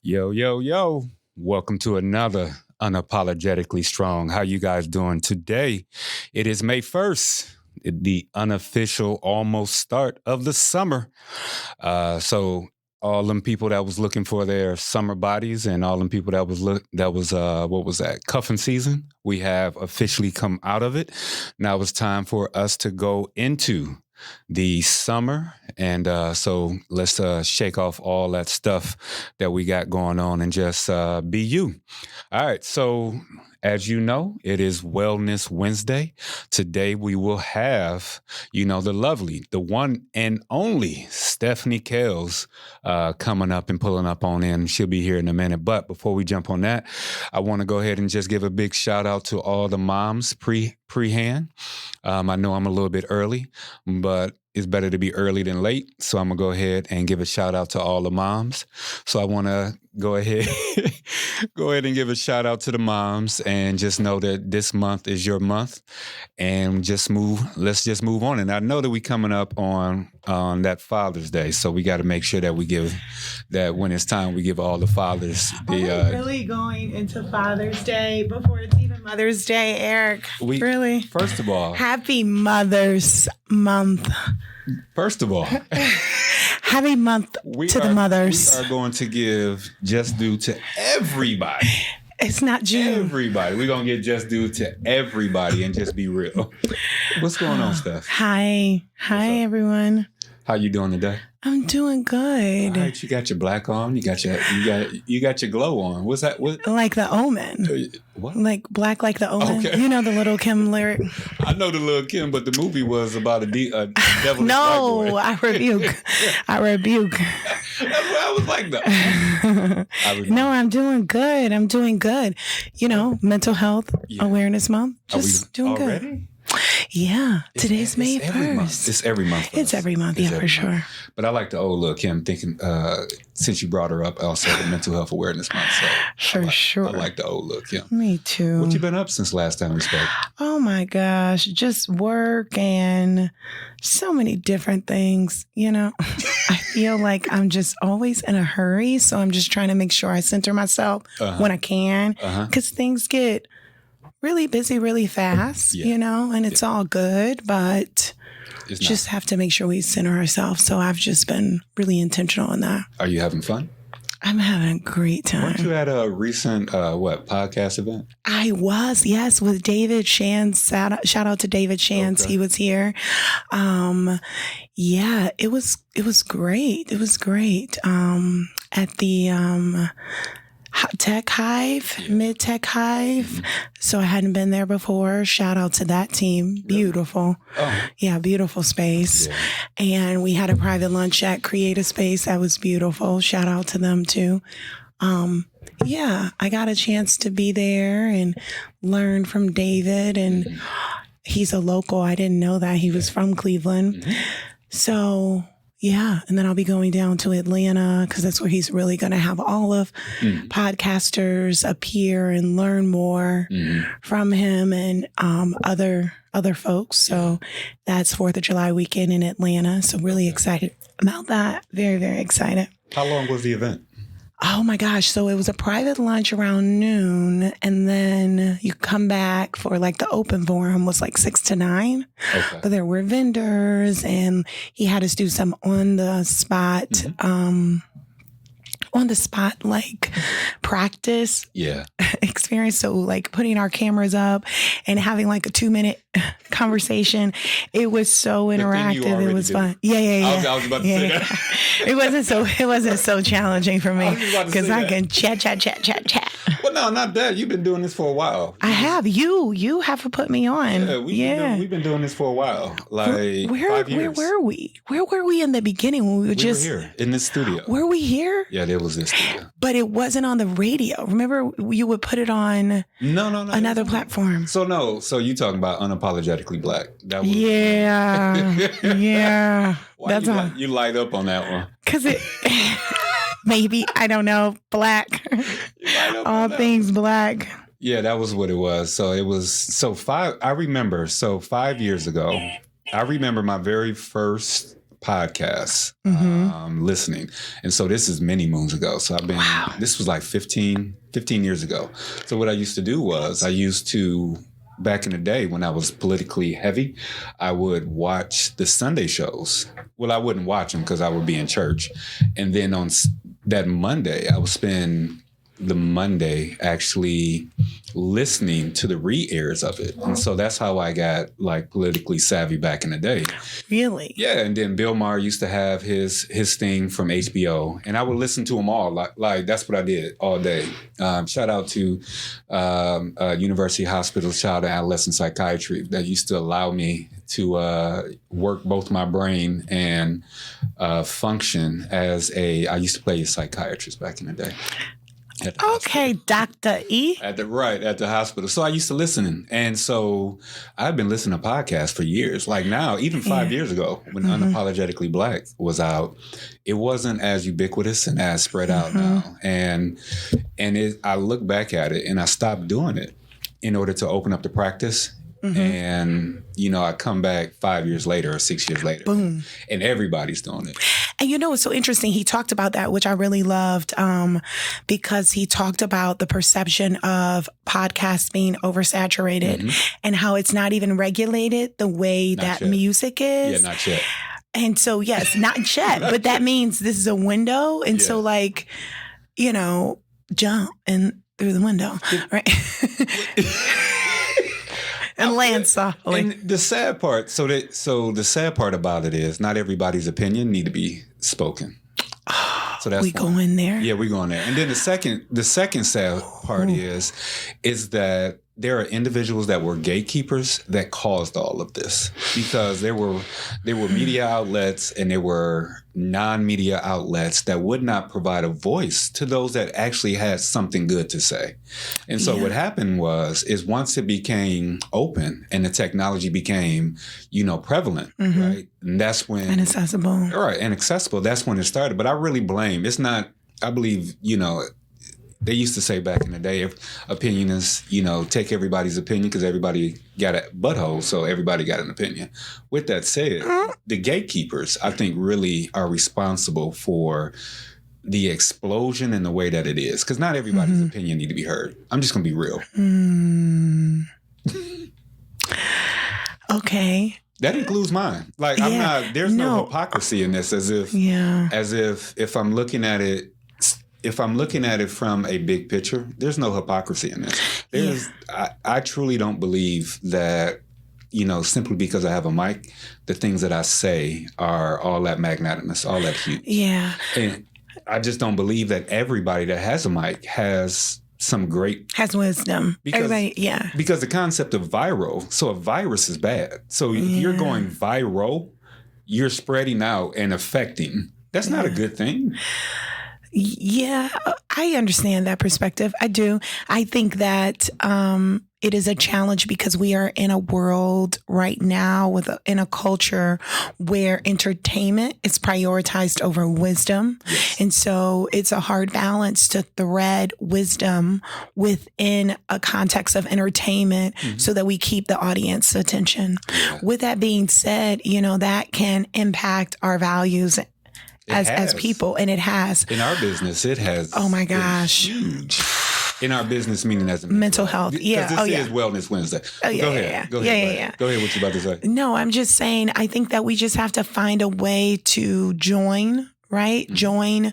Yo, yo, yo. Welcome to another Unapologetically Strong. How you guys doing today? It is May 1st, the unofficial almost start of the summer. So all them people that was looking for their summer bodies and all them people that was what was that? Cuffing season. We have officially come out of it. Now it's time for us to go into the summer. And so let's shake off all that stuff that we got going on and just be you. All right. So as you know, it is Wellness Wednesday. Today we will have, the lovely, the one and only Stephanie Kells coming up and pulling up on in. She'll be here in a minute. But before we jump on that, I want to go ahead and just give a big shout out to all the moms pre-hand. I know I'm a little bit early, but it's better to be early than late. So I'm going to go ahead and give a shout out to all the moms. So I want to go ahead and give a shout out to the moms and just know that this month is your month and let's just move on. And I know that we coming up on that Father's Day. So we got to make sure that we give that when it's time, we give all the fathers the, Are we really going into Father's Day before it's even Mother's Day, Eric? Really? First of all, Happy Mother's Month. First of all, happy month to the mothers. We are going to give just due to everybody. It's not June. Everybody. We're going to get just due to everybody and just be real. What's going on, Steph? Hi, everyone. How you doing today? I'm doing good. All right, you got your black on. You got your glow on. What's that? What? Like the Omen. What? Like black, like the Omen. Okay. You know the Little Kim lyric. I know the Little Kim, but the movie was about a devil. No, I rebuke. I rebuke. That's what I was like. No, I'm doing good. Mental health awareness month. Just doing already? good. Yeah, today's May 1st. It's every month. It's every month, for sure. But I like the old Lil' Kim thinking, since you brought her up, also the Mental Health Awareness Month. So sure. I like the old Lil' Kim. Me too. What you been up since last time we spoke? Oh my gosh, just work and so many different things. I feel like I'm just always in a hurry. So I'm just trying to make sure I center myself when I can. Because things get really busy really fast, and it's all good, but just have to make sure we center ourselves. So I've just been really intentional in that. Are you having fun? I'm having a great time. Weren't you at a recent, podcast event? I was, yes, with David Shands. Shout out to David Shands. Okay. He was here. It was great. It was great. At the, Tech Hive, Mid Tech Hive. Mm-hmm. So I hadn't been there before. Shout out to that team. Beautiful. Oh. Yeah, beautiful space. Yeah. And we had a private lunch at Creative Space. That was beautiful. Shout out to them too. I got a chance to be there and learn from David. And he's a local. I didn't know that. He was from Cleveland. Mm-hmm. So yeah, and then I'll be going down to Atlanta because that's where he's really going to have all of podcasters appear and learn more from him and other folks. So that's 4th of July weekend in Atlanta. So really excited about that. Very, very excited. How long was the event? Oh my gosh. So it was a private lunch around noon, and then you come back for like the open forum was like 6 to 9. Okay. But there were vendors, and he had us do some on the spot like practice experience. So like putting our cameras up and having like a 2-minute conversation. It was so interactive. It was fun. Yeah. I was about to say that. It wasn't so challenging for me because I can chat. Well, no, not that. You've been doing this for a while. I have. You have put me on. We've been doing this for a while. Like 5 years. Where were we? Where were we in the beginning when we were just here in this studio? Were we here? Yeah, there was this studio. But it wasn't on the radio. Remember, you would put it on another platform. So you talking about Unapologetically Black? That was, yeah. Why you light up on that one? Because it maybe, I don't know, black. All things black. Yeah, that was what it was. So it was I remember 5 years ago. I remember my very first podcasts, listening. And so this is many moons ago. So this was like 15 years ago. So what I used to do was back in the day when I was politically heavy, I would watch the Sunday shows. Well, I wouldn't watch them because I would be in church. And then on that Monday, I would spend the Monday actually listening to the re-airs of it. And so that's how I got like politically savvy back in the day. Really? Yeah. And then Bill Maher used to have his thing from HBO, and I would listen to them all. Like that's what I did all day. Shout out to University Hospital Child and Adolescent Psychiatry that used to allow me to work both my brain and function as I used to play a psychiatrist back in the day. Okay, Dr. E. At the hospital. So I used to listen. And so I've been listening to podcasts for years. Like now, even 5 years ago, when Unapologetically Black was out, it wasn't as ubiquitous and as spread out now. And I look back at it and I stopped doing it in order to open up the practice. And, I come back 5 years later or 6 years later. Boom. And everybody's doing it. And it's so interesting. He talked about that, which I really loved, because he talked about the perception of podcasts being oversaturated and how it's not even regulated the way that music is. Yeah, not yet. And so, yes, not yet. But that means this is a window. And so, jump in through the window, right? And land softly. And the sad part, so the sad part about it is not everybody's opinion need to be spoken. So that's we go in there. Yeah, we go in there. And then the second sad part is that there are individuals that were gatekeepers that caused all of this, because there were media outlets and there were non-media outlets that would not provide a voice to those that actually had something good to say. And so what happened is once it became open and the technology became, prevalent, right? And that's when... And accessible. Right, and accessible. That's when it started. But I really blame, it's not, I believe, they used to say back in the day, if opinion is, take everybody's opinion because everybody got a butthole, so everybody got an opinion. With that said, the gatekeepers, I think, really are responsible for the explosion in the way that it is, because not everybody's opinion need to be heard. I'm just going to be real. Okay. That includes mine. Like, I'm not, there's no hypocrisy in this, as if I'm looking at it, from a big picture, there's no hypocrisy in this. I truly don't believe that, simply because I have a mic, the things that I say are all that magnanimous, all that huge. Yeah. And I just don't believe that everybody that has a mic has wisdom. Because the concept of viral, so a virus is bad. So if you're going viral, you're spreading out and affecting. That's not a good thing. Yeah, I understand that perspective. I do. I think that it is a challenge because we are in a world right now in a culture where entertainment is prioritized over wisdom. Yes. And so it's a hard balance to thread wisdom within a context of entertainment so that we keep the audience attention. Yeah. With that being said, that can impact our values as people, and it has. In our business, it has. Oh my gosh. Huge. In our business, meaning as a mental health. Yeah. This is Wellness Wednesday. Oh, yeah. Go ahead. Go ahead, what you about to say. No, I'm just saying, I think that we just have to find a way to join, right? Join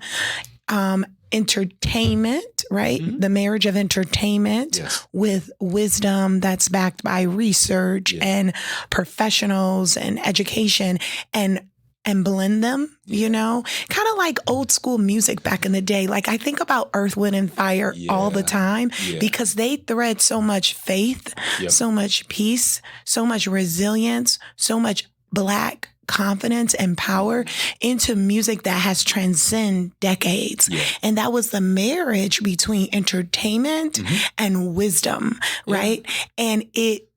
entertainment, right? The marriage of entertainment with wisdom that's backed by research and professionals and education, and blend them, kind of like old school music back in the day. Like I think about Earth, Wind, and Fire all the time because they thread so much faith, so much peace, so much resilience, so much Black confidence and power into music that has transcended decades. Yeah. And that was the marriage between entertainment and wisdom, right? And it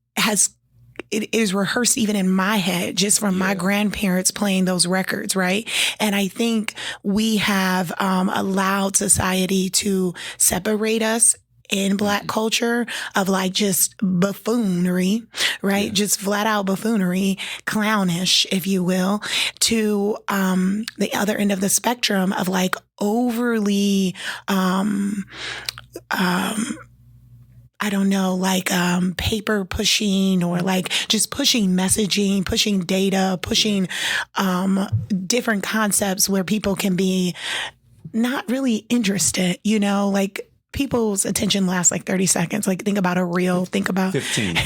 is rehearsed even in my head, just from my grandparents playing those records, right? And I think we have allowed society to separate us in Black culture of like just buffoonery, right? Just flat out buffoonery, clownish, if you will, to the other end of the spectrum of like overly I don't know, like paper pushing or like just pushing messaging, pushing data, pushing different concepts where people can be not really interested, you know, like people's attention lasts like 30 seconds. Like think about a reel, think about 15.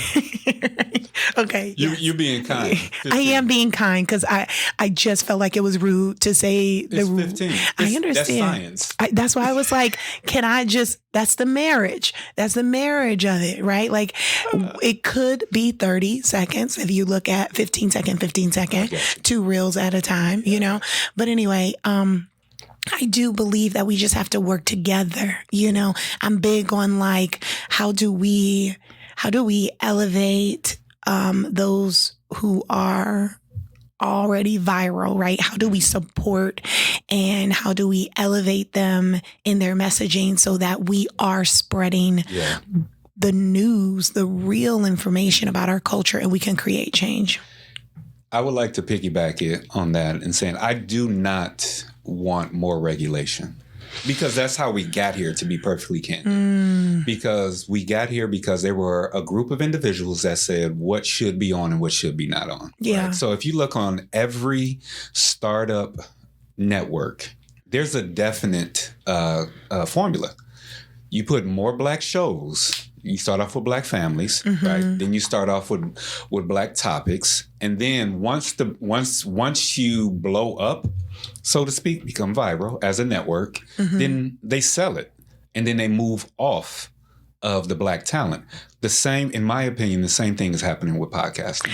Okay. You're being kind. 15. I am being kind because I just felt like it was rude to say it's 15. I understand. That's science. That's why I was like, can I just, that's the marriage. That's the marriage of it, right? Like it could be 30 seconds if you look at 15 second, 2 reels at a time, you know? But anyway, I do believe that we just have to work together. You know, I'm big on like, how do we elevate those who are already viral, right? How do we support and how do we elevate them in their messaging so that we are spreading the news, the real information about our culture, and we can create change? I would like to piggyback it on that and saying I do not want more regulation. Because that's how we got here, to be perfectly candid. Because we got here because there were a group of individuals that said what should be on and what should be not on. Yeah. Right? So if you look on every startup network, there's a definite formula. You put more Black shows. You start off with Black families, right? Then you start off with Black topics, and then once you blow up, so to speak, become viral as a network, then they sell it, and then they move off of the Black talent. The same, in my opinion, the same thing is happening with podcasting.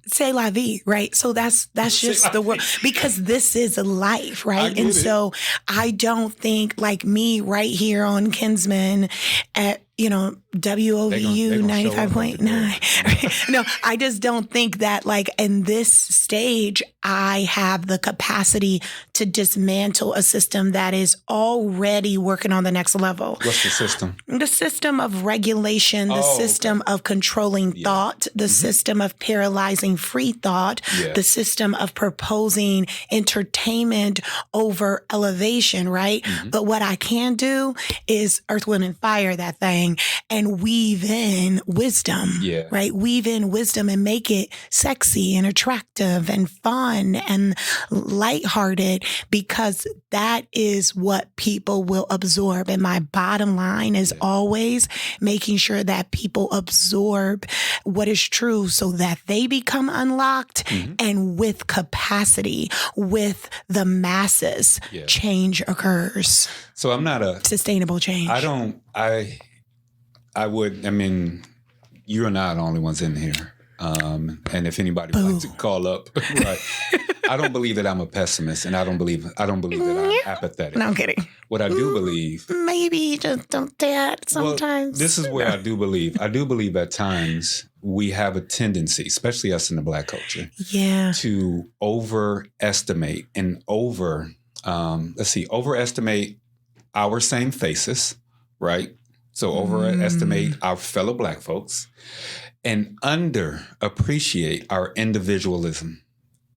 C'est la vie, right? So that's just the word, because this is a life, right? And so I don't think like me right here on Kinsman at, you know, WOVU 95.9. No, I just don't think that like in this stage, I have the capacity to dismantle a system that is already working on the next level. What's the system? The system of regulation, the system of controlling thought, the system of paralyzing free thought, the system of proposing entertainment over elevation, right? But what I can do is earth, wind, and fire that thing and weave in wisdom, right? Weave in wisdom and make it sexy and attractive and fun and lighthearted, because that is what people will absorb. And my bottom line is always making sure that people absorb what is true so that they become unlocked and with capacity, with the masses, change occurs. So I'm not a sustainable change. I mean, you and I are the only ones in here. And if anybody would like to call up, right? I don't believe that I'm a pessimist, and I don't believe that I'm apathetic. No, I'm kidding. What I do believe, maybe just don't that sometimes. Well, this is where I do believe. I do believe at times we have a tendency, especially us in the Black culture, to overestimate and overestimate our same faces, right? So overestimate our fellow Black folks and underappreciate our individualism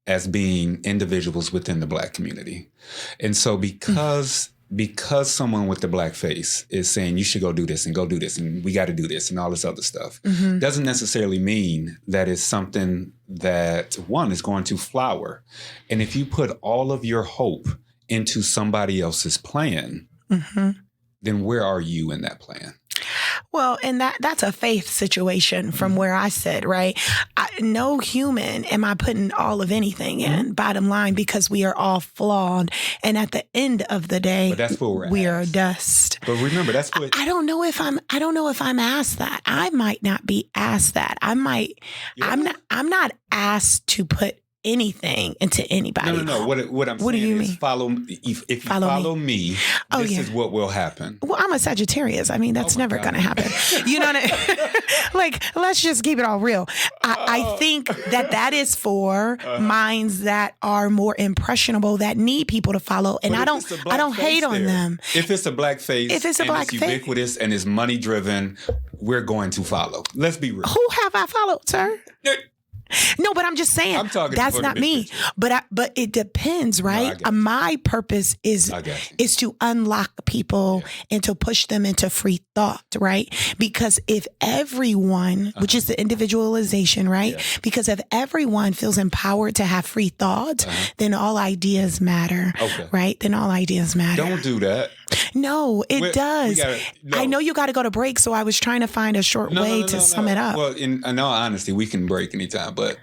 as being individuals within the Black community. And so because someone with the Black face is saying you should go do this and we got to do this and all this other stuff, doesn't necessarily mean that it's something that one is going to flower. And if you put all of your hope into somebody else's plan, then where are you in that plan? Well, and that's a faith situation from where I sit, right? No human am I putting all of anything in, bottom line, because we are all flawed. And at the end of the day, but that's where we are dust. But remember, that's what I don't know if I'm asked that. I might not be asked that. I'm not asked to put anything and to anybody. No. What I'm saying do you is mean? follow. If you follow me, this is what will happen. Well, I'm a Sagittarius. I mean, that's never going to happen. You know what I mean? Like, let's just keep it all real. I think that is for minds that are more impressionable, that need people to follow. And I don't hate on them. If it's a black face, it's ubiquitous and it's money driven, we're going to follow. Let's be real. Who have I followed, sir? No, but I'm just saying that's not me. But it depends, right? No, my purpose is to unlock people and to push them into free thought, right? Because if everyone, which is the individualization, right? Yeah. Because if everyone feels empowered to have free thought, then all ideas matter, right? Then all ideas matter. Don't do that. No, it does. I know you got to go to break, so I was trying to find a short way to sum it up. Well, in all honesty, we can break anytime, but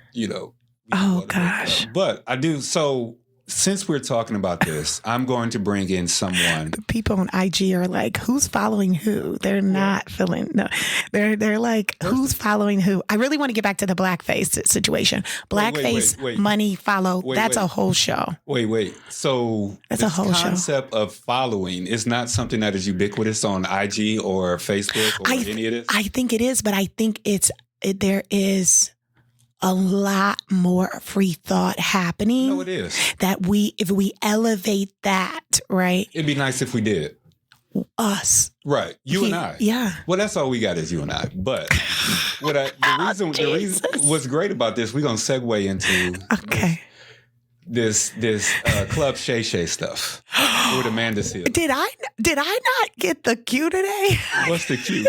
Oh gosh. But I do. So since we're talking about this, I'm going to bring in someone. The people on IG are like, who's following who? They're not feeling. No, they're like, who's following who? I really want to get back to the blackface situation. Blackface, money, follow. That's a whole show. Wait. So that's a whole concept of following is not something that is ubiquitous on IG or Facebook or any of this? I think it is, but I think there is a lot more free thought happening. No, it is. That if we elevate that, right? It'd be nice if we did. Us. Right. You and I. Yeah. Well, that's all we got is you and I. But the reason what's great about this, we're going to segue into this Club Shay-Shay stuff with Amanda Seales. Did I not get the cue today? What's the cue?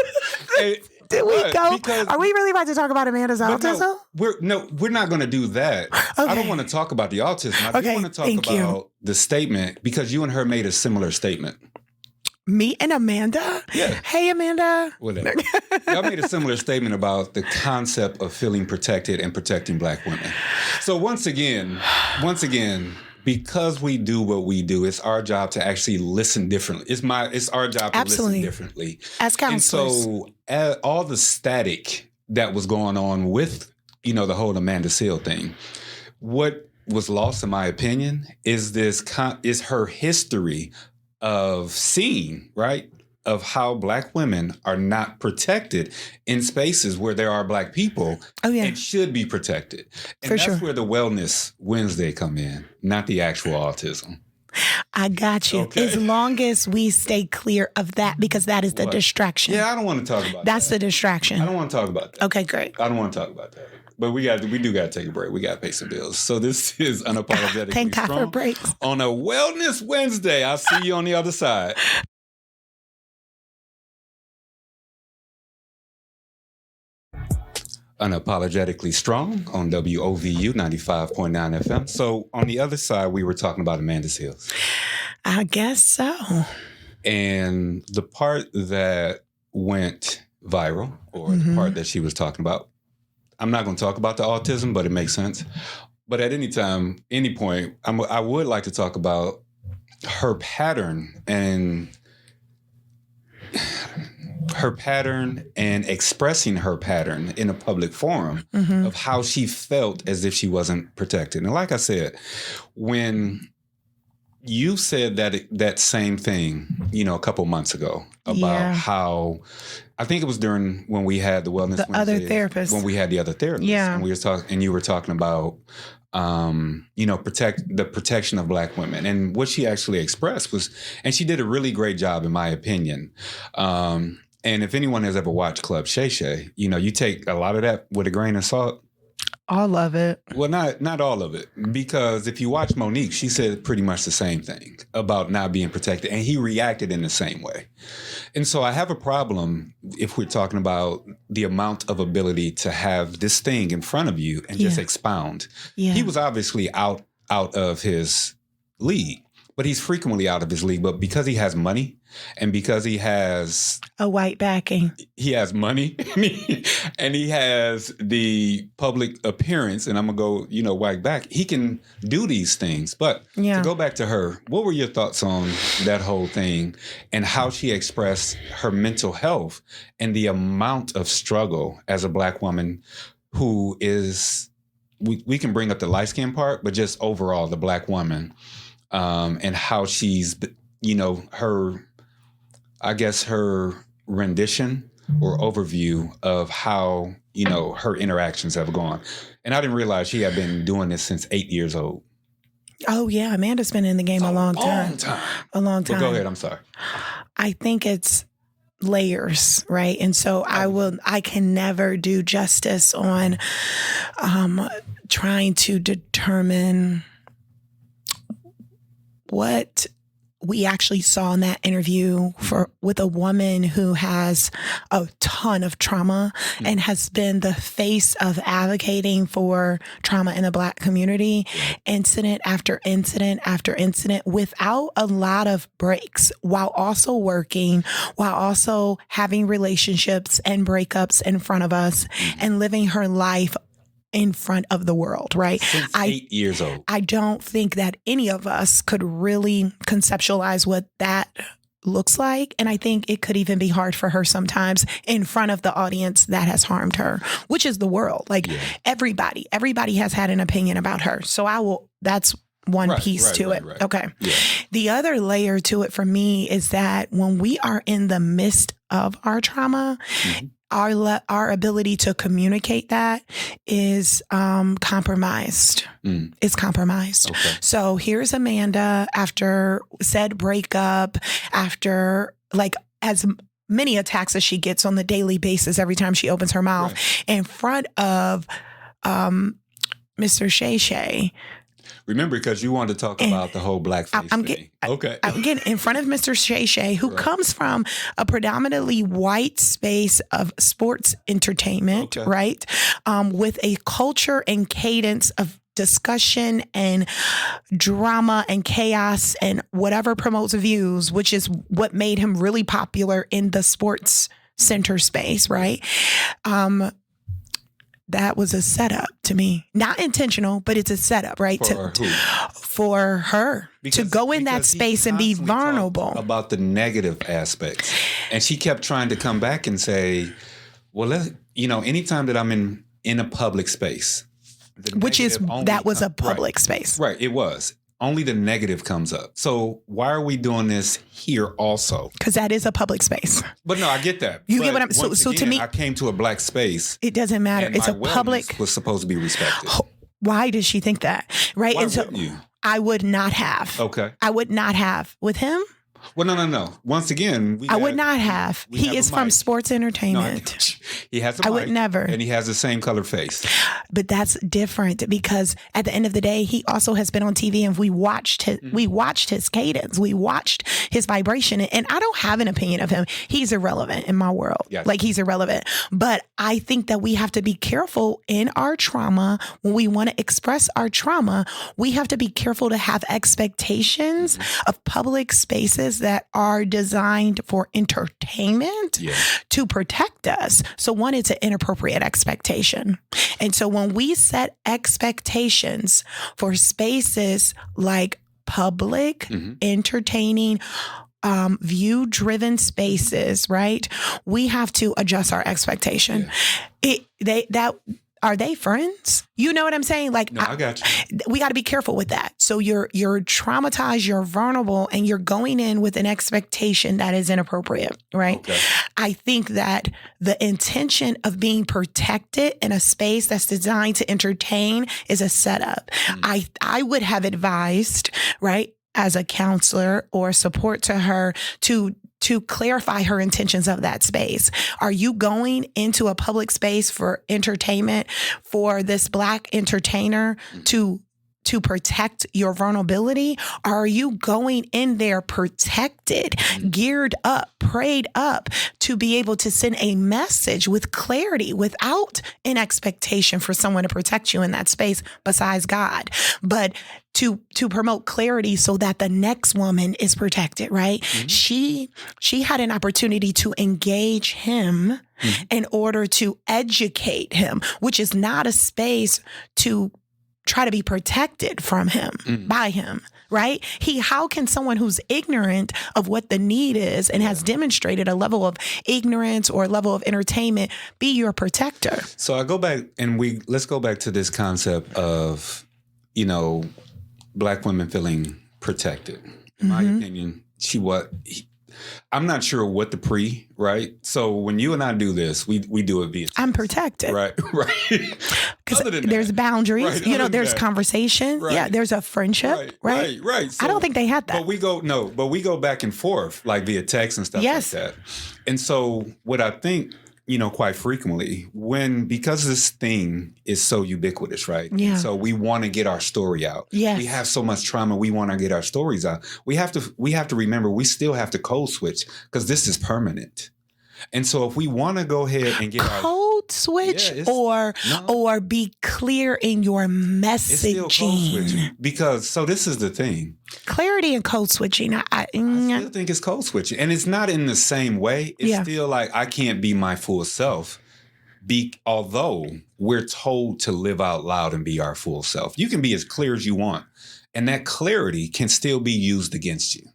Did we go? Are we really about to talk about Amanda's autism? We're not going to do that. Okay. I don't want to talk about the autism. I do want to talk about the statement because you and her made a similar statement. Me and Amanda? Yeah. Hey, Amanda. Whatever. Y'all made a similar statement about the concept of feeling protected and protecting black women. So once again, because we do what we do, it's our job to actually listen differently. It's our job to listen differently. As counselors. And so all the static that was going on with, the whole Amanda Seales thing, what was lost, in my opinion, is her history of seeing, right, of how black women are not protected in spaces where there are black people and should be protected. And that's where the Wellness Wednesday come in, not the actual autism. I got you. Okay. As long as we stay clear of that, because that is the distraction. Yeah, I don't want to talk about that. That's the distraction. I don't want to talk about that. Okay, great. I don't want to talk about that. But we do got to take a break. We got to pay some bills. So this is Unapologetically Thank God Strong for breaks. On a Wellness Wednesday. I'll see you on the other side. Unapologetically Strong on WOVU 95.9 FM. So on the other side, we were talking about Amanda Seales. I guess so. And the part that went viral, or the part that she was talking about, I'm not going to talk about the autism, but it makes sense. But at any time, any point, I would like to talk about her pattern and expressing her pattern in a public forum of how she felt as if she wasn't protected. And like I said, when you said that same thing, a couple months ago about how, I think it was during when we had the Wellness Wednesday, other therapists, when we had the other therapists, and we were talking, and you were talking about, the protection of black women, and what she actually expressed was, and she did a really great job, in my opinion. And if anyone has ever watched Club Shay-Shay, you take a lot of that with a grain of salt. All of it. Well, not all of it, because if you watch Monique, she said pretty much the same thing about not being protected, and he reacted in the same way. And so I have a problem if we're talking about the amount of ability to have this thing in front of you and just expound. Yeah. He was obviously out of his league, but he's frequently out of his league. But because he has money and because he has a white backing, he has money and he has the public appearance, and I'm going to go, white back, he can do these things. But to go back to her, what were your thoughts on that whole thing and how she expressed her mental health and the amount of struggle as a black woman who is we can bring up the light skin part, but just overall the Black woman, and how she's, her rendition or overview of how, her interactions have gone. And I didn't realize she had been doing this since 8 years old. Oh yeah, Amanda's been in the game a long time. A long time. But go ahead. I'm sorry. I think it's layers, right? And so I can never do justice on trying to determine what we actually saw in that interview with a woman who has a ton of trauma and has been the face of advocating for trauma in the Black community, incident after incident after incident, without a lot of breaks, while also working, while also having relationships and breakups in front of us and living her life in front of the world, right? Since 8 years old. I don't think that any of us could really conceptualize what that looks like. And I think it could even be hard for her sometimes in front of the audience that has harmed her, which is the world. Like everybody has had an opinion about her. So that's one piece to it. Right. Okay. Yeah. The other layer to it for me is that when we are in the midst of our trauma, our ability to communicate that is compromised. It's compromised. Okay. So here's Amanda after said breakup, after as many attacks as she gets on the daily basis every time she opens her mouth in front of Mr. Shay-Shay. Remember, because you wanted to talk about the whole blackface thing. I'm getting in front of Mr. Shay-Shay, who comes from a predominantly white space of sports entertainment, right? With a culture and cadence of discussion and drama and chaos and whatever promotes views, which is what made him really popular in the sports center space, right? That was a setup to me. Not intentional, but it's a setup, right? For her to go in that space and be vulnerable. About the negative aspects. And she kept trying to come back and say, well, anytime that I'm in a public space. That was a public space. Right, it was. Only the negative comes up. So why are we doing this here also? Because that is a public space. But no, I get that. You get what I'm saying? So to me, I came to a Black space. It doesn't matter. It's a public. Was supposed to be respected. Why did she think that? Right. Why wouldn't you? I would not have. Okay. I would not have with him. Well, no. Once again, I would not have. He is from sports entertainment. He has a mic. I would never. And he has the same color face. But that's different because at the end of the day, he also has been on TV and we watched his cadence. We watched his vibration. And I don't have an opinion of him. He's irrelevant in my world. Yes. He's irrelevant. But I think that we have to be careful in our trauma. When we want to express our trauma, we have to be careful to have expectations of public spaces that are designed for entertainment to protect us. So one, it's an inappropriate expectation. And so when we set expectations for spaces like public, entertaining, view-driven spaces, right? We have to adjust our expectation. Are they friends? You know what I'm saying? No, I got you. We got to be careful with that. So you're traumatized, you're vulnerable, and you're going in with an expectation that is inappropriate, right? Okay. I think that the intention of being protected in a space that's designed to entertain is a setup. I would have advised, right, as a counselor or support to her to clarify her intentions of that space. Are you going into a public space for entertainment for this Black entertainer to protect your vulnerability? Or are you going in there protected, geared up, prayed up to be able to send a message with clarity without an expectation for someone to protect you in that space besides God, but to promote clarity so that the next woman is protected, right? She had an opportunity to engage him in order to educate him, which is not a space to try to be protected from him, by him, right? How can someone who's ignorant of what the need is and has demonstrated a level of ignorance or a level of entertainment be your protector? So I go back and let's go back to this concept of, Black women feeling protected. In my opinion, I'm not sure what the right? So when you and I do this, we do it via text. I'm protected. Right. Because there's boundaries, there's conversation. Right. Yeah, there's a friendship, right? So, I don't think they had that. But we go back and forth like via text and stuff like that. And so what I think, quite frequently because this thing is so ubiquitous, right? Yeah. And so we want to get our story out. Yes. We have so much trauma. We want to get our stories out. We have to remember we still have to code switch because this is permanent. And so if we want to go ahead and get code switch or be clear in your messaging. It's still code switching because this is the thing. Clarity and code switching. I still think it's code switching. And it's not in the same way. It's still like I can't be my full self. Although we're told to live out loud and be our full self. You can be as clear as you want. And that clarity can still be used against you.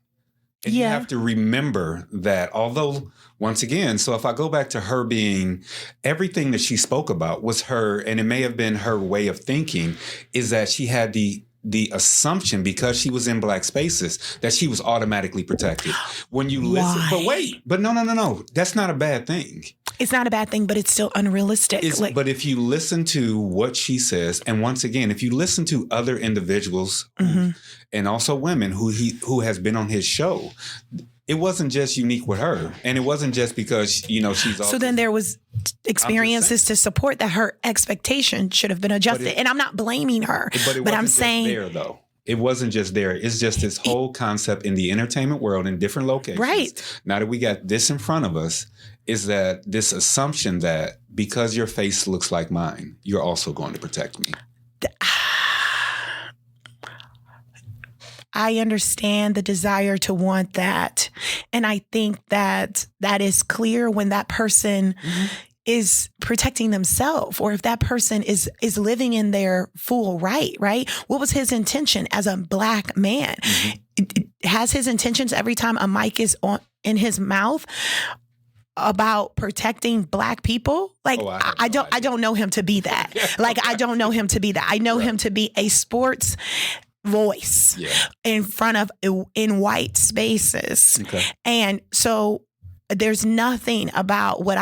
And you have to remember that although, once again, so if I go back to her being, everything that she spoke about was her, and it may have been her way of thinking, is that she had the assumption because she was in Black spaces that she was automatically protected. When you listen, but no. That's not a bad thing. It's not a bad thing, but it's still unrealistic. But if you listen to what she says, and once again, if you listen to other individuals and also women who has been on his show, it wasn't just unique with her. And it wasn't just because, she's So then there was experiences to support that her expectation should have been adjusted. And I'm not blaming her, but I'm saying there, though. It wasn't just there. It's just this whole concept in the entertainment world in different locations. Right. Now that we got this in front of us, is that this assumption that because your face looks like mine, you're also going to protect me. I understand the desire to want that. And I think that is clear when that person is protecting themselves, or if that person is living in their full right? What was his intention as a Black man? Has his intentions every time a mic is in his mouth about protecting Black people? I don't know him to be that. I don't know him to be that. I know him to be a sports voice in white spaces. Okay. And so there's nothing about what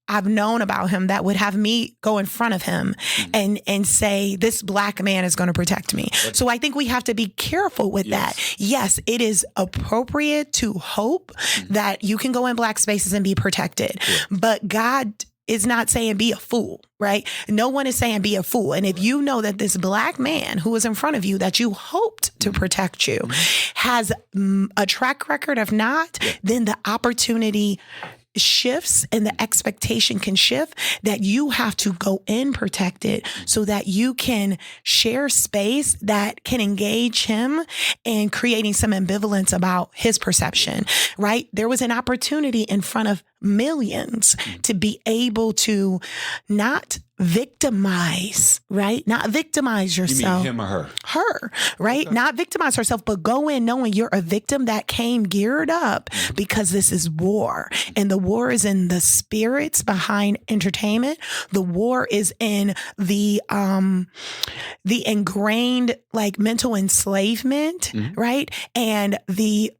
I've known about him that would have me go in front of him and say, this Black man is going to protect me. So I think we have to be careful with that. Yes, it is appropriate to hope that you can go in Black spaces and be protected. But God is not saying be a fool, right? No one is saying be a fool. And if you know that this Black man who is in front of you that you hoped to protect you has a track record of not, then the opportunity shifts and the expectation can shift that you have to go in protected so that you can share space that can engage him in creating some ambivalence about his perception, right? There was an opportunity in front of millions to be able to not victimize, right? Not victimize yourself. You mean him or her? Her, right? Okay. Not victimize herself, but go in knowing you're a victim that came geared up because this is war. And the war is in the spirits behind entertainment. The war is in the ingrained mental enslavement, right? And the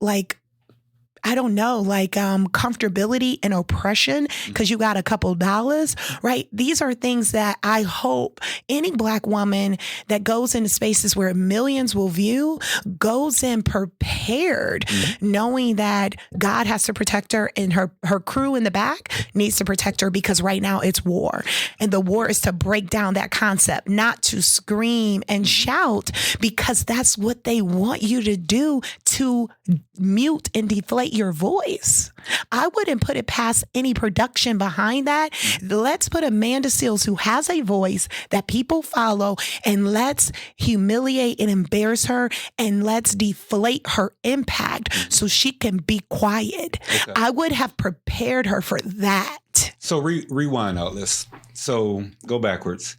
comfortability and oppression because you got a couple dollars, right? These are things that I hope any Black woman that goes into spaces where millions will view goes in prepared, knowing that God has to protect her and her crew in the back needs to protect her because right now it's war. And the war is to break down that concept, not to scream and shout because that's what they want you to do to mute and deflate your voice. I wouldn't put it past any production behind that. Let's put Amanda Seals, who has a voice that people follow, and let's humiliate and embarrass her and let's deflate her impact so she can be quiet. Okay. I would have prepared her for that. So rewind all this. So go backwards.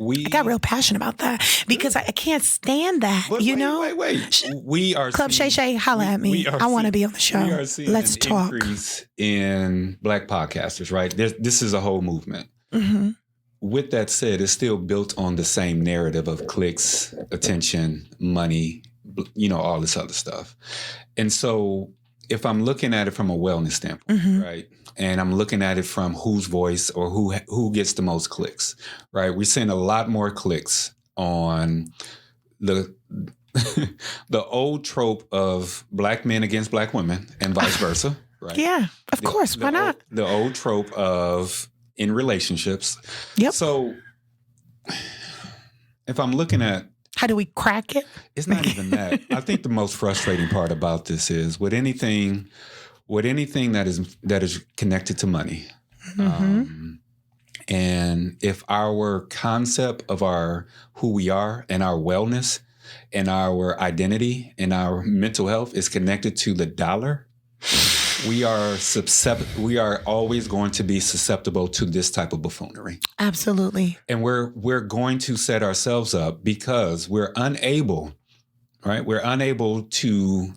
I got real passionate about that because I can't stand that, but wait. We are Club Shay-Shay, holla at me. I want to be on the show. We are seeing Let's talk. Increase in Black podcasters, right? This is a whole movement. Mm-hmm. With that said, it's still built on the same narrative of clicks, attention, money, all this other stuff. And so if I'm looking at it from a wellness standpoint, Mm-hmm. right? And I'm looking at it from whose voice or who gets the most clicks, right? We're seeing a lot more clicks on the the old trope of Black men against Black women and vice versa, right? Yeah, of course. Why not? The old trope of in relationships. Yep. So if I'm looking at how do we crack it? It's not even that. I think the most frustrating part about this is with anything that is connected to money. Mm-hmm. And if our concept of who we are and our wellness and our identity and our mental health is connected to the dollar, we are always going to be susceptible to this type of buffoonery. Absolutely. And we're going to set ourselves up because we're unable, right? We're unable to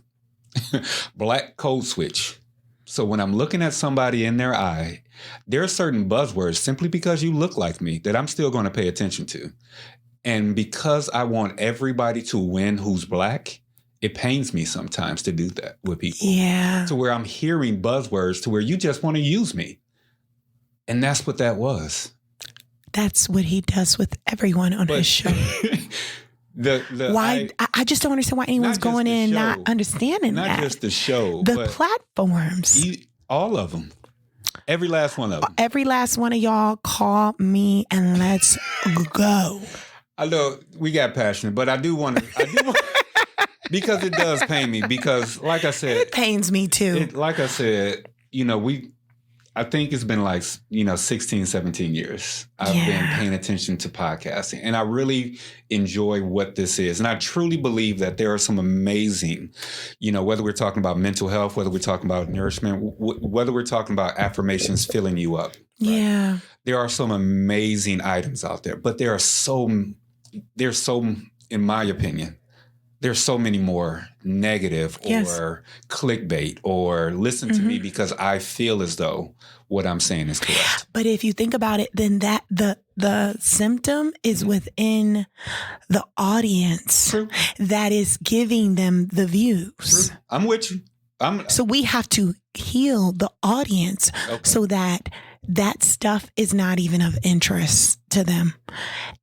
black code switch. So when I'm looking at somebody in their eye, there are certain buzzwords simply because you look like me that I'm still going to pay attention to. And because I want everybody to win who's Black, it pains me sometimes to do that with people. Yeah. To where I'm hearing buzzwords to where you just want to use me. And that's what that was. That's what he does with everyone on his show. I just don't understand why anyone's going in not understanding that. Not just the show. The platforms. All of them. Every last one of them. Every last one of y'all call me and let's go. I know we got passionate, but I do want to... because it does pain me. Because, like I said, it pains me too. Like I said, I think it's been 16, 17 years. I've been paying attention to podcasting, and I really enjoy what this is. And I truly believe that there are some amazing, whether we're talking about mental health, whether we're talking about nourishment, whether we're talking about affirmations filling you up. Right? Yeah, there are some amazing items out there, but there's so, in my opinion, there's so many more negative or clickbait or listen to me because I feel as though what I'm saying is correct. But if you think about it, then that the symptom is within the audience. True. That is giving them the views. True. I'm with you. So we have to heal the audience so that stuff is not even of interest to them.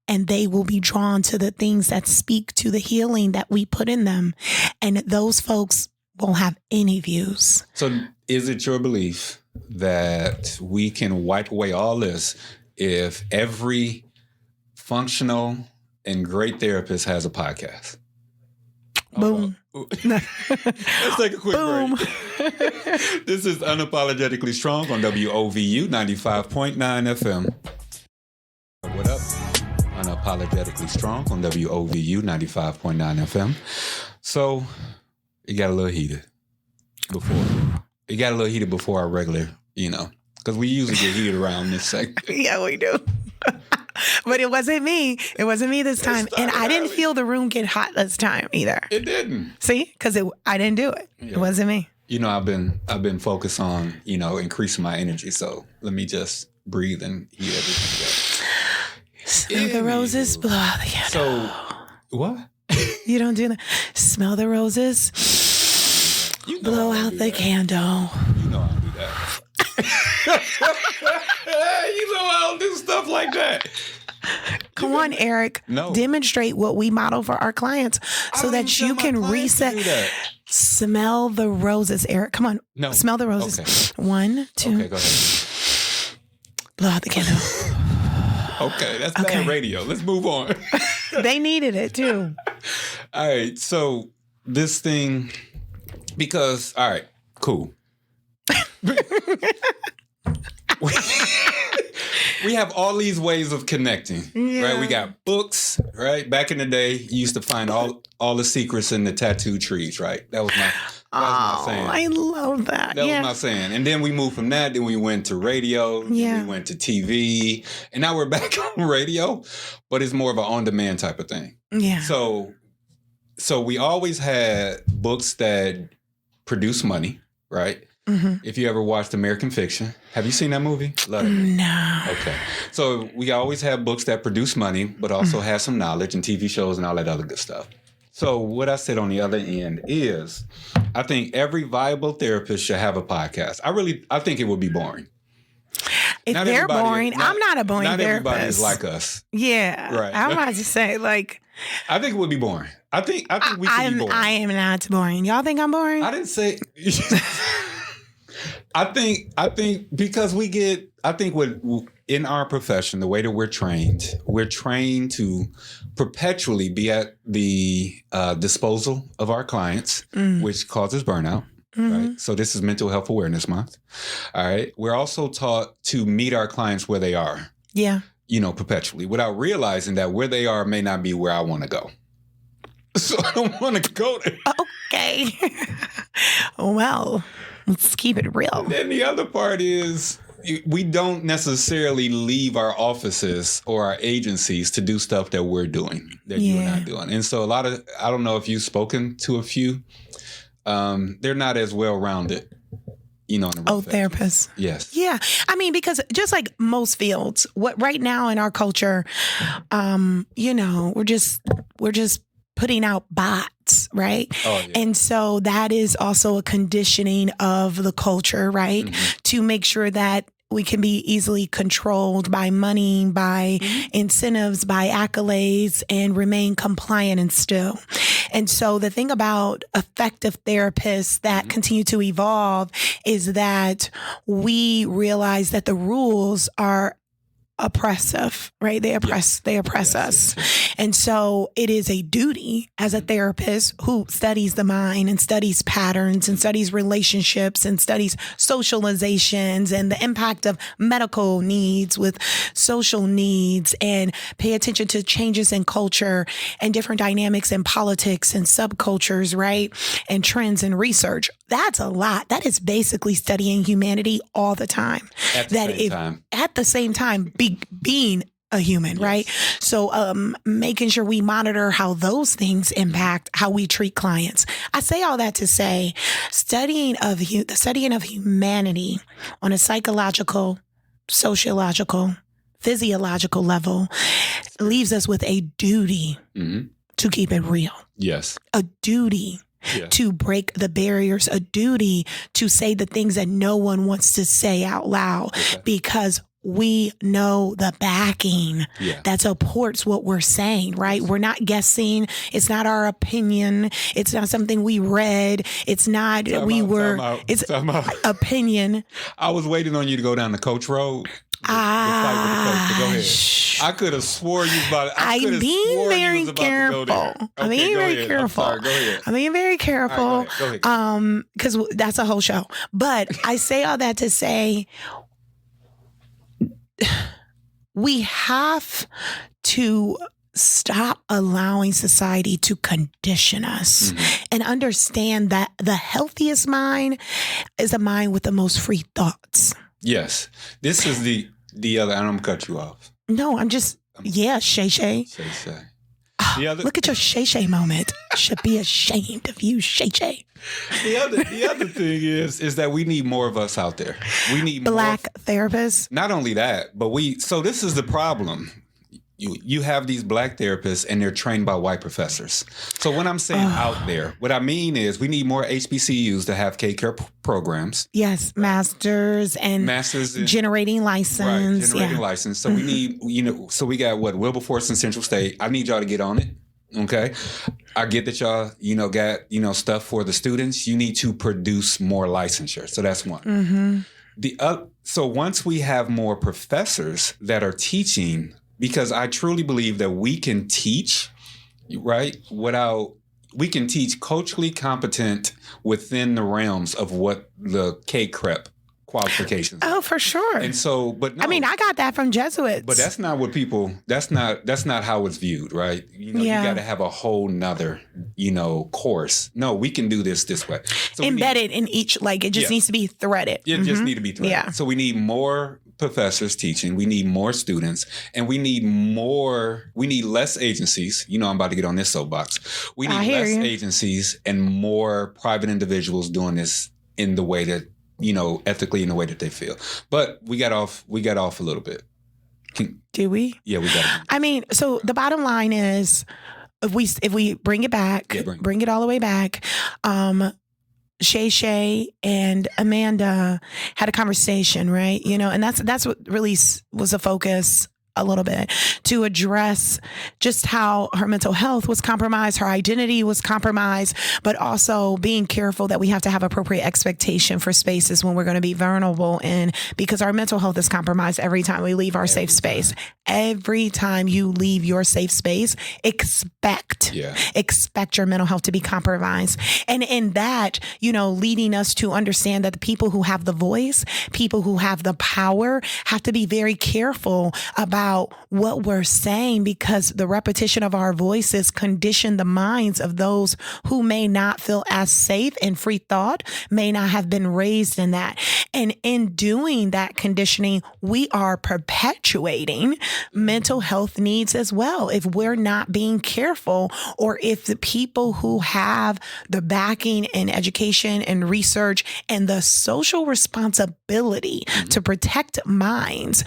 And they will be drawn to the things that speak to the healing that we put in them. And those folks won't have any views. So is it your belief that we can wipe away all this if every functional and great therapist has a podcast? Boom. Let's take a quick break. This is Unapologetically Strong on WOVU 95.9 FM. What up? Unapologetically Strong on WOVU 95.9 FM. So it got a little heated before our regular, because we usually get heated around this segment. Yeah, we do. But it wasn't me. It wasn't me this time. And I didn't feel the room get hot this time either. It didn't. See? Because I didn't do it. Yeah. It wasn't me. I've been focused on, increasing my energy. So let me just breathe and heat everything up. Smell the roses, blow out the candle. So, what? You don't do that. Smell the roses, blow out the candle. You know I don't do that. I don't do stuff like that. Come on, Eric. No. Demonstrate what we model for our clients so that you can reset. Smell the roses, Eric. Come on. No. Smell the roses. Okay. 1, 2. Okay, go ahead. Blow out the candle. Okay, that's bad radio. Let's move on. They needed it too. All right, so this thing, because, all right, cool. We have all these ways of connecting, right? We got books, right? Back in the day, you used to find all the secrets in the tattoo trees, right? That was That was my saying. I love that. That was my saying. And then we moved from that. Then we went to radio. Yeah. We went to TV. And now we're back on radio. But it's more of an on-demand type of thing. Yeah. So we always had books that produce money, right? Mm-hmm. If you ever watched American Fiction, have you seen that movie? Love it. No. Okay. So we always have books that produce money, but also have some knowledge and TV shows and all that other good stuff. So what I said on the other end is, I think every viable therapist should have a podcast. I think it would be boring. If Not they're everybody- boring, I'm not a boring Not therapist. everybody is like us. Yeah. Right. I'm about to say, like, I think it would be boring. I think we could be boring. I am not boring. Y'all think I'm boring? I didn't say. I think because in our profession, the way that we're trained to perpetually be at the disposal of our clients, which causes burnout. Right. So this is Mental Health Awareness Month. All right. We're also taught to meet our clients where they are. Yeah. Perpetually, without realizing that where they are may not be where I want to go. So I don't want to go there. Okay. Well, let's keep it real. And then the other part is we don't necessarily leave our offices or our agencies to do stuff that we're doing, that you're not doing. And so I don't know if you've spoken to a few, they're not as well-rounded. Therapists. Yes. Yeah. I mean, because just like most fields, what right now in our culture, we're just putting out bots, right? Oh, yeah. And so that is also a conditioning of the culture, right? Mm-hmm. To make sure that we can be easily controlled by money, by incentives, by accolades, and remain compliant and still. And so the thing about effective therapists that continue to evolve is that we realize that the rules are oppressive, right? They oppress us. And so it is a duty as a therapist who studies the mind and studies patterns and studies relationships and studies socializations and the impact of medical needs with social needs and pay attention to changes in culture and different dynamics in politics and subcultures, right? And trends and research. That's a lot. That is basically studying humanity all the time. At the same time, being a human, right? So making sure we monitor how those things impact how we treat clients. I say all that to say the studying of humanity on a psychological, sociological, physiological level leaves us with a duty to keep it real. Yes. A duty to break the barriers, a duty to say the things that no one wants to say out loud because we know the backing that supports what we're saying, right? We're not guessing. It's not our opinion. It's not something we read. It's not, it's opinion. I was waiting on you to go down the Coach Road. The fight with the coach. Go ahead. I could have swore you about it. I'm being very careful. I'm being very careful. Go ahead. I'm being very careful. Go ahead. Because that's a whole show. But I say all that to say we have to stop allowing society to condition us and understand that the healthiest mind is a mind with the most free thoughts. Yes. This is the other, and I'm going to cut you off. No, I'm just, Shay-Shay. Shay-Shay. Look at your Shay-Shay moment. Should be ashamed of you, Shay-Shay. The other thing is that we need more of us out there. We need Black therapists. Not only that, but so this is the problem. You have these Black therapists and they're trained by white professors. So when I'm saying out there, what I mean is we need more HBCUs to have K-Care programs. Yes, masters and generating license. Right, generating license. So we need, so we got Wilberforce and Central State. I need y'all to get on it. Okay. I get that y'all, got, stuff for the students. You need to produce more licensure. So that's one. So once we have more professors that are teaching, because I truly believe that we can teach, right, we can teach culturally competent within the realms of what the K-CREP qualifications. Oh, for sure. And so, but no, I mean, I got that from Jesuits. but that's not what people, that's not how it's viewed, right? You know, you got to have a whole nother, course. No, we can do this way. So embedded in each, like it just needs to be threaded. It just need to be threaded. Yeah. So we need more professors teaching. We need more students, and we need less agencies. I'm about to get on this soapbox. We need less agencies and more private individuals doing this in the way that, ethically in the way that they feel. But we got off a little bit. Do we? Yeah, we got it. I mean, so the bottom line is, if we bring it back, bring it all the way back, Shay-Shay and Amanda had a conversation, right? And that's what really was the focus a little bit, to address just how her mental health was compromised, her identity was compromised, but also being careful that we have to have appropriate expectation for spaces when we're going to be vulnerable in, because our mental health is compromised every time we leave our safe space. Every time you leave your safe space, expect your mental health to be compromised. And in that, leading us to understand that the people who have the voice, people who have the power, have to be very careful about what we're saying, because the repetition of our voices condition the minds of those who may not feel as safe and free thought, may not have been raised in that. And in doing that conditioning, we are perpetuating mental health needs as well. If we're not being careful, or if the people who have the backing and education and research and the social responsibility to protect minds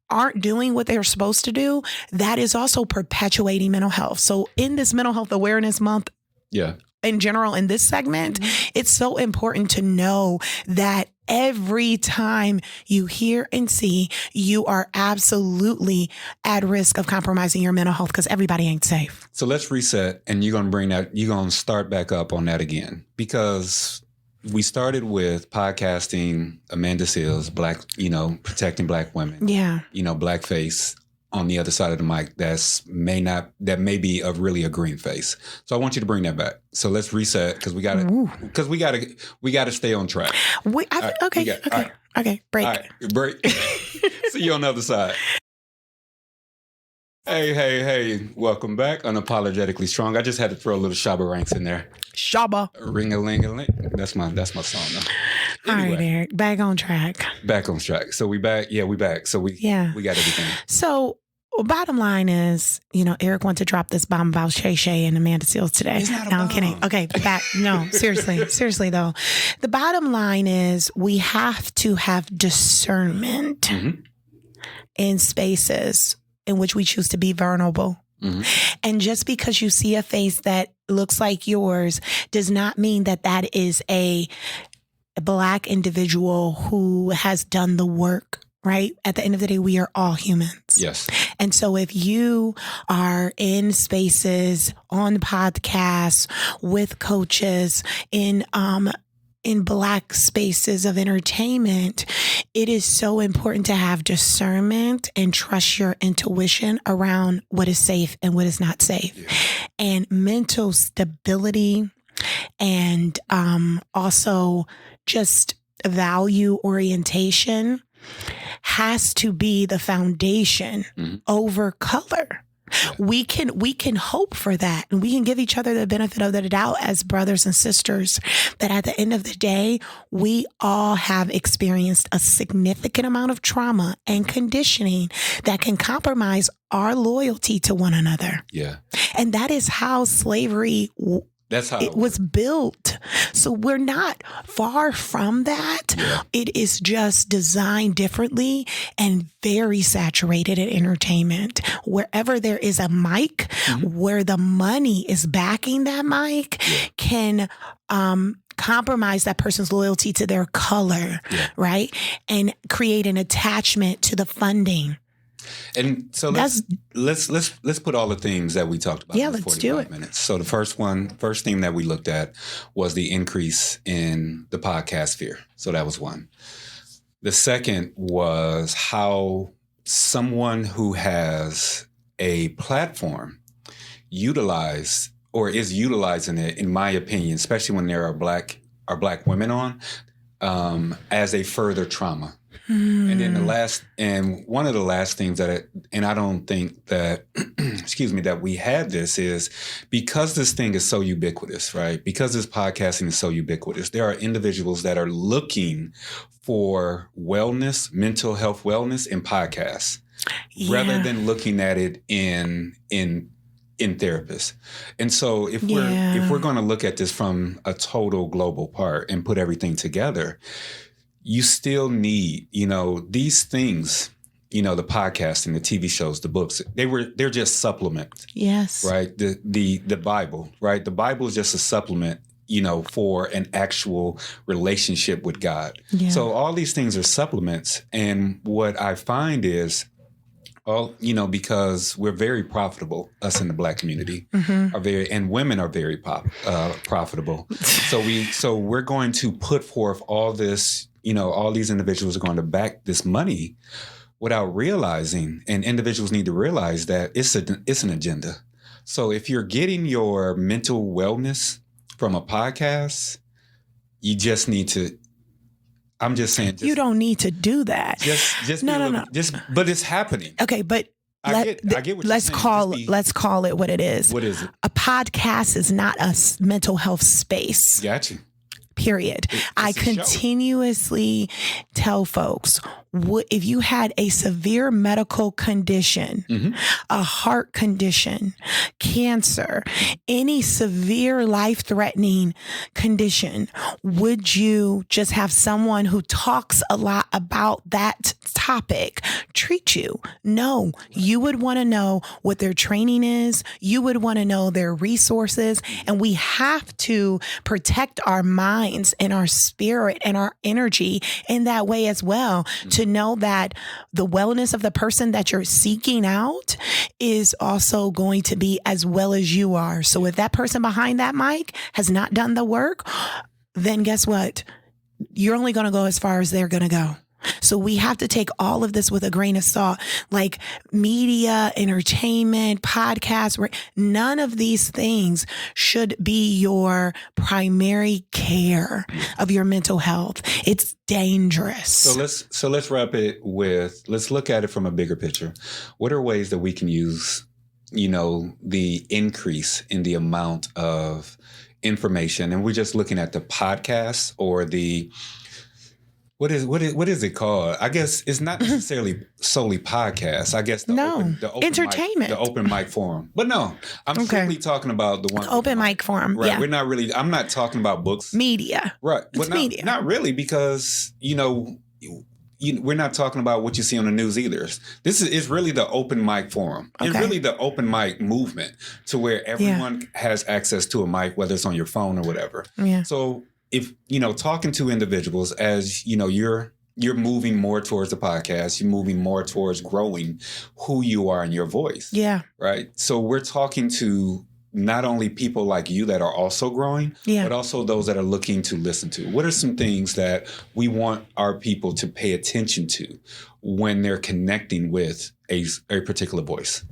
aren't doing what they're supposed to do, that is also perpetuating mental health. So in this Mental Health Awareness Month, in general, in this segment, it's so important to know that every time you hear and see, you are absolutely at risk of compromising your mental health, because everybody ain't safe. So let's reset, and you're going to start back up on that again, because we started with podcasting Amanda Seals, protecting Black women. Yeah. Blackface on the other side of the mic that may be really a green face. So I want you to bring that back. So let's reset, because we got to stay on track. Okay. Break. All right, break. See you on the other side. Hey, welcome back. Unapologetically Strong. I just had to throw a little Shabba Ranks in there. Shabba. Ring-a-ling-a-ling. That's my song now. Anyway. All right, Eric. Back on track. So we back. Yeah, we back. So we got everything. So bottom line is, Eric wants to drop this bomb about Shay-Shay and Amanda Seals today. It's not a bomb. I'm kidding. Okay, back. No, seriously though. The bottom line is we have to have discernment in spaces in which we choose to be vulnerable. And just because you see a face that looks like yours does not mean that is a Black individual who has done the work, right? At the end of the day, we are all humans. Yes. And so if you are in spaces, on podcasts, with coaches, in Black spaces of entertainment, it is so important to have discernment and trust your intuition around what is safe and what is not safe. Yeah. And mental stability, and also just value orientation has to be the foundation over color. We can hope for that, and we can give each other the benefit of the doubt as brothers and sisters, that at the end of the day, we all have experienced a significant amount of trauma and conditioning that can compromise our loyalty to one another. Yeah. And that is how slavery That's how it was built. So we're not far from that. Yeah. It is just designed differently and very saturated in entertainment. Wherever there is a mic, where the money is backing that mic, can compromise that person's loyalty to their color, right? And create an attachment to the funding. And so let's put all the themes that we talked about. Yeah, in 45 minutes. So the first theme that we looked at was the increase in the podcast sphere. So that was one. The second was how someone who has a platform is utilizing it, in my opinion, especially when there are black women on, as a further trauma. And then one of the last things and I don't think that, excuse me, that we had this is because this thing is so ubiquitous, right? Because this podcasting is so ubiquitous, there are individuals that are looking for wellness, mental health wellness in podcasts, rather than looking at it in therapists. And so if we're going to look at this from a total global part and put everything together, you still need, these things, the podcasting, the TV shows, the books, they're just supplements. Yes. Right. The Bible, right? The Bible is just a supplement, for an actual relationship with God. Yeah. So all these things are supplements. And what I find is, because we're very profitable, us in the Black community and women are very profitable. So we're going to put forth all this, all these individuals are going to back this money without realizing, and individuals need to realize that it's an agenda. So if you're getting your mental wellness from a podcast, you just need to, I'm just saying. You don't need to do that. No. But it's happening. Okay, but I get what you're let's saying. Let's call it what it is. What is it? A podcast is not a mental health space. Gotcha. Period. I continuously tell folks, if you had a severe medical condition, a heart condition, cancer, any severe life-threatening condition, would you just have someone who talks a lot about that topic treat you? No, you would want to know what their training is. You would want to know their resources. And we have to protect our minds and our spirit and our energy in that way as well, to know that the wellness of the person that you're seeking out is also going to be as well as you are. So if that person behind that mic has not done the work, then guess what? You're only going to go as far as they're going to go. So we have to take all of this with a grain of salt, like media, entertainment, podcasts. None of these things should be your primary care of your mental health. It's dangerous. So let's wrap it with, let's look at it from a bigger picture. What are ways that we can use, the increase in the amount of information? And we're just looking at the podcasts or the, what is it called? I guess it's not necessarily solely podcasts. I guess the open entertainment, the open mic forum. But no, I'm strictly talking about the one open mic forum. Right. Yeah. I'm not talking about books. Media. Right. It's media. Not really, because we're not talking about what you see on the news either. This is really the open mic forum. Okay. And really the open mic movement, to where everyone has access to a mic, whether it's on your phone or whatever. Yeah. So if, talking to individuals as, you're moving more towards the podcast, you're moving more towards growing who you are in your voice. Yeah. Right. So we're talking to not only people like you that are also growing, but also those that are looking to listen to. What are some things that we want our people to pay attention to when they're connecting with a particular voice?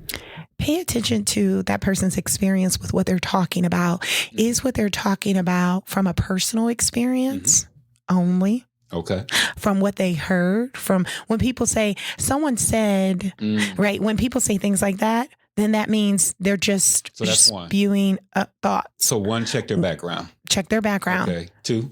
Pay attention to that person's experience with what they're talking about. Is what they're talking about from a personal experience only? Okay. From what they heard, from when people say, someone said, right? When people say things like that, then that means they're just spewing thoughts. So one, check their background. Check their background. Okay. Two.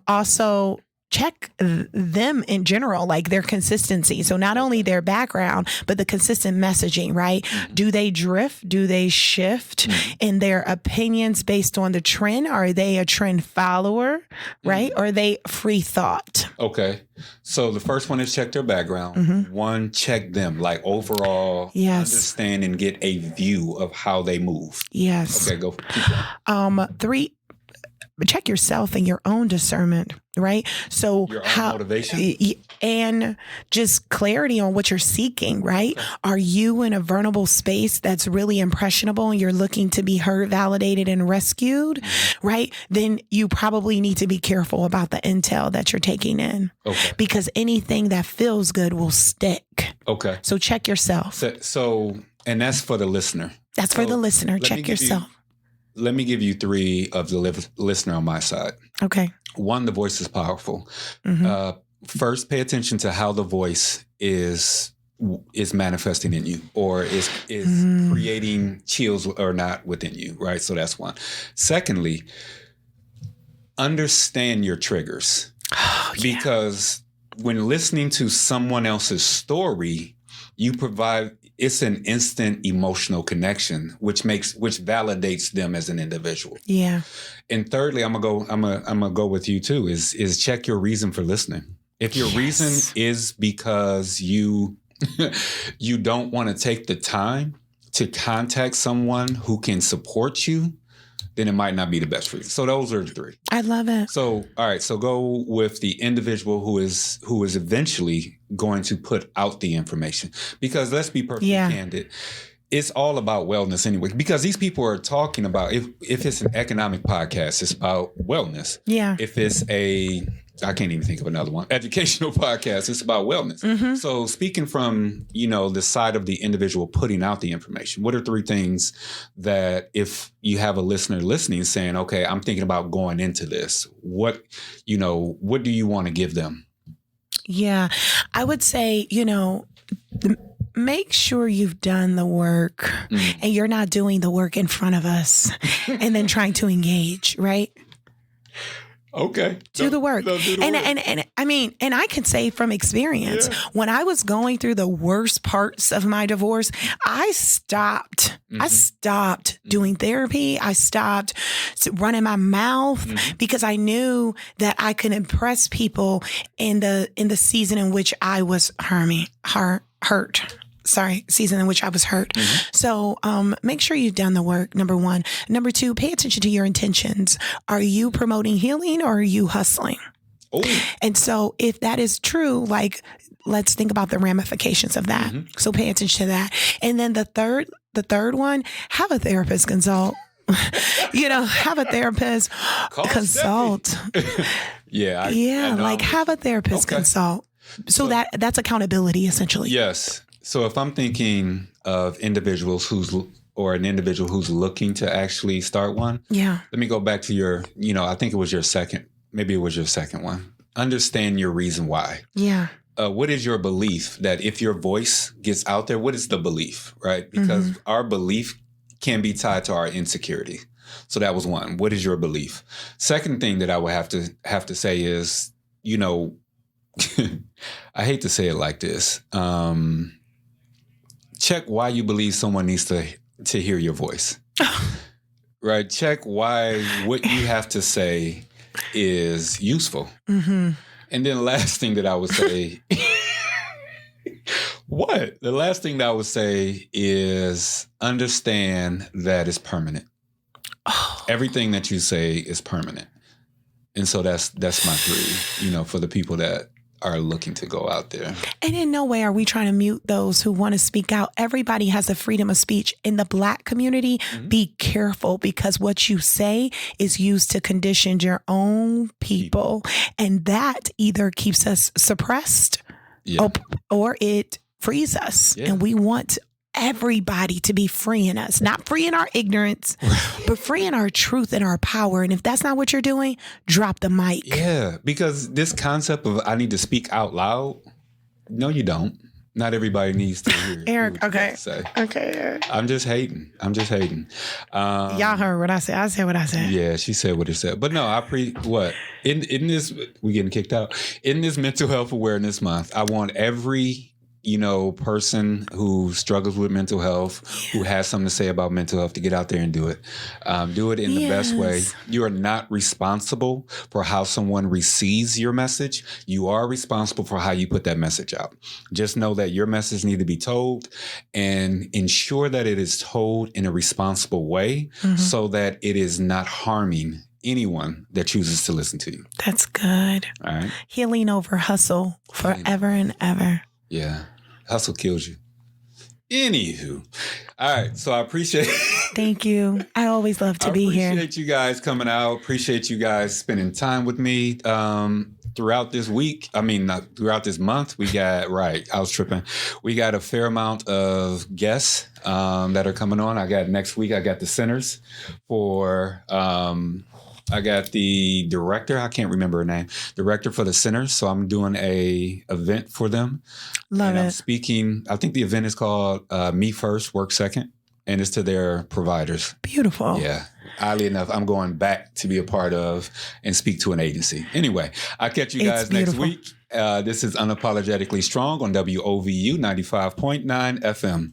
Also, check them in general, like their consistency. So not only their background, but the consistent messaging, right? Do they drift? Do they shift in their opinions based on the trend? Are they a trend follower, right? Or are they free thought? Okay. So the first one is check their background. One, check them, like overall understand and get a view of how they move. Yes. Okay, go. Keep going. Three, check yourself and your own discernment, right? So your own motivation and just clarity on what you're seeking, right? Okay. Are you in a vulnerable space that's really impressionable and you're looking to be heard, validated, and rescued, right? Then you probably need to be careful about the intel that you're taking in, because anything that feels good will stick. Okay. So check yourself. So and that's for the listener. That's for the listener. Check yourself. Let me give you three of the listener on my side. Okay. one, the voice is powerful. Mm-hmm. First, pay attention to how the voice is manifesting in you, or is creating chills or not within you, right? So that's one. Secondly, understand your triggers. Because when listening to someone else's story, it's an instant emotional connection, which validates them as an individual. Yeah. And thirdly, I'm gonna go with you too, is check your reason for listening. If your reason is because you don't want to take the time to contact someone who can support you, then it might not be the best for you. So those are the three. I love it. So, all right. So go with the individual who is eventually going to put out the information, because let's be perfectly candid. It's all about wellness anyway, because these people are talking about, if it's an economic podcast, it's about wellness. Yeah. If it's I can't even think of another one, educational podcast, it's about wellness. Mm-hmm. So speaking from, the side of the individual putting out the information, what are three things that if you have a listener listening saying, okay, I'm thinking about going into this, what do you want to give them? Yeah, I would say, make sure you've done the work and you're not doing the work in front of us and then trying to engage, right? Okay. Do the work. And I mean, and I can say from experience, when I was going through the worst parts of my divorce, I stopped. I stopped doing therapy. I stopped running my mouth because I knew that I could impress people in the season in which I was hurt. Season in which I was hurt. So make sure you've done the work, number one. Number two, pay attention to your intentions. Are you promoting healing or are you hustling? Oh. And so if that is true, let's think about the ramifications of that. So pay attention to that. And then the third one, have a therapist consult. Have a therapist consult. Have a therapist consult. So that's accountability, essentially. Yes. So if I'm thinking of individuals an individual who's looking to actually start one, let me go back to your, I think it was your second one. Understand your reason why. Yeah. What is your belief that if your voice gets out there, what is the belief, right? Because our belief can be tied to our insecurity. So that was one. What is your belief? Second thing that I would have to say is, I hate to say it like this. Check why you believe someone needs to hear your voice. Right? Check why what you have to say is useful. And then the last thing that I would say The last thing that I would say is understand that it's permanent. Everything that you say is permanent. And so that's my three, for the people that are looking to go out there. And in no way are we trying to mute those who want to speak out. Everybody has a freedom of speech. In the Black community, be careful, because what you say is used to condition your own people. And that either keeps us suppressed or it frees us. Yeah. And we want everybody to be free in us, not free in our ignorance, but free in our truth and our power. And if that's not what you're doing, drop the mic. Yeah, because this concept of I need to speak out loud, no, you don't. Not everybody needs to hear Eric, okay. Okay, Eric. I'm just hating. Y'all heard what I said. I said what I said. Yeah, she said what she said. But no, in this, we getting kicked out. In this Mental Health Awareness Month, I want every person who struggles with mental health, who has something to say about mental health, to get out there and do it. Do it in the best way. You are not responsible for how someone receives your message. You are responsible for how you put that message out. Just know that your message needs to be told, and ensure that it is told in a responsible way so that it is not harming anyone that chooses to listen to you. That's good. All right. Healing over hustle forever and ever. Yeah. Hustle kills you. Anywho. All right. So I appreciate Thank you. I always love to be here. I appreciate you guys coming out. Appreciate you guys spending time with me throughout this week. Not throughout this month. We got, I was tripping. We got a fair amount of guests that are coming on. Next week, I got the centers for I got the director. I can't remember her name. Director for the center. So I'm doing a event for them. Love and I'm it. speaking. I think the event is called Me First, Work Second. And it's to their providers. Beautiful. Yeah. Oddly enough, I'm going back to be a part of and speak to an agency. Anyway, I'll catch you guys next week. This is Unapologetically Strong on WOVU 95.9 FM.